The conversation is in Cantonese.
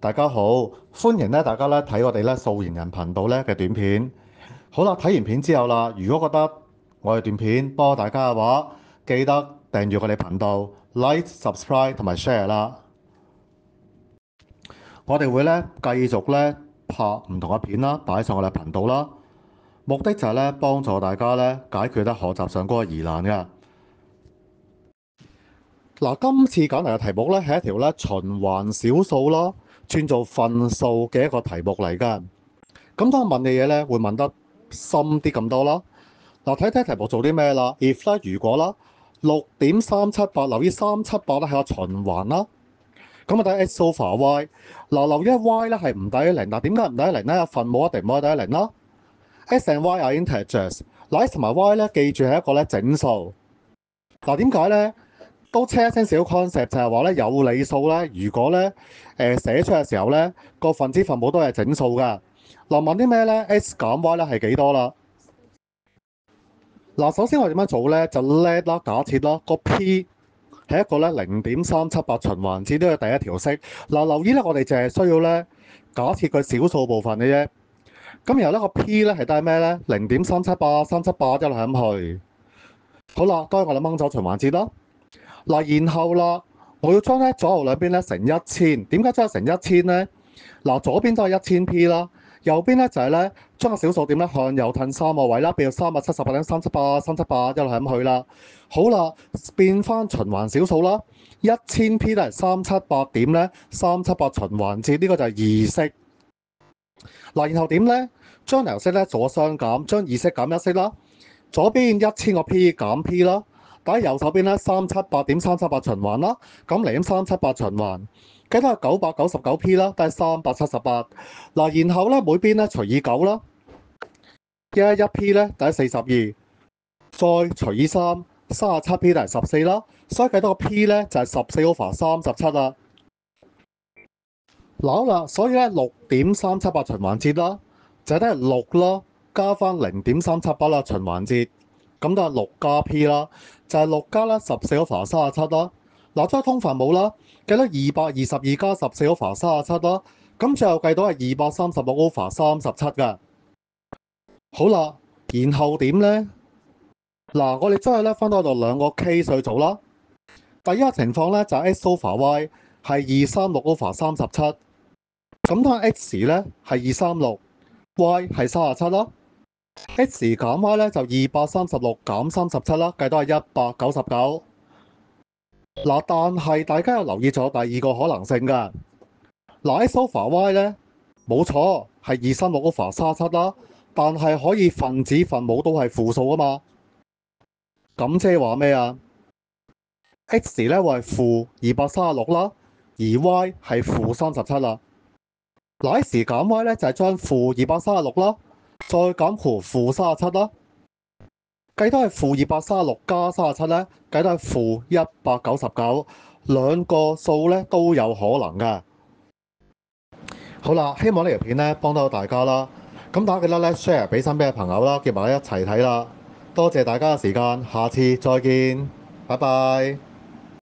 大家好，歡迎大家睇我哋素顏人頻道嘅短片。好啦，睇完片之後啦，如果覺得我哋段片幫大家嘅話，記得訂閱我哋頻道、like、subscribe 同埋 share 啦。我哋會繼續拍唔同嘅片啦，擺上我哋頻道啦。目的就係幫助大家解決學習上嗰個疑難嘅。嗱，今次揀嚟嘅題目係一條循環小數啦，轉做分數嘅一個題目嚟㗎。咁當我問嘅嘢會問得深啲咁多啦。嗱，睇睇題目做啲咩啦？if 如果啦6.378，留意378係個循環啦。咁啊，睇 x over y。嗱，留意 y 係唔等於零。嗱，點解唔等於零咧？分母一定唔可以等於零啦。x and y are integers。嗱，x 同埋 y記住係一個整數。嗱，點解咧？都車一聲小 concept 就係話有理數如果寫出嘅時候個分子分母都係整數㗎。嗱，問啲咩咧 ？x 減 y係幾多啦？嗱，首先我點樣做咧？就 let 啦，假設啦，個 p 係一個0.378循環節，呢個第一條式。嗱，留意我哋淨係需要假設佢小數部分嘅啫。咁然後個 p 係得咩咧？0.378、378一路係咁去。好啦，當然我哋掹走循環節啦。嗱，然後啦，我要將左右兩邊乘1000。點解將佢乘1000咧？嗱，左邊都係1000p 啦，右邊就係將個小數點向右褪3個位啦，變到378.378、378一路係咁去啦。好啦，變翻循環小數啦，1000p 都係378點378循環節，呢個就係二式。嗱，然後點咧？將兩式做相減，將二式減一式啦。左邊1000個 p 減 p 啦。打喺右手邊378.378循環啦，咁嚟咁378循環，計得係999p 啦，都係378。嗱，然後每邊除以9啦，1p 等於42，再除以3 37p 等於14啦，所以計到個 p 就係14 over 37啦。嗱，好啦，所以6.378循環節啦，就係得係6啦，加翻0.378啦循環節，咁都係6加 p 啦。就係6加14 over 37啦。嗱，將通分母啦，計得222加14 over 37啦。咁最後計到係236 over 37㗎。好啦，然後點咧？嗱，我哋將佢分到度兩個 case 去做啦。第一個情況就係 x over y 係236 over 37。咁當 x 係236，y 係37啦。x 減 y 就236減37啦，計到係199。嗱，但係大家有留意咗第二個可能性㗎。嗱，x over y 冇錯係236 over 37啦，但係可以分子分母都係負數啊嘛。咁即係話咩啊？x 會係負236啦，而 y 係負37啦。嗱，x 減 y 就係將負236啦，再減負37啦，計到係負236加37咧，計到係負199，兩個數都有可能㗎。好啦，希望呢條片幫到大家啦。咁大家記得share 俾身邊嘅朋友啦，結埋一齊睇啦。多謝大家嘅時間，下次再見，拜拜。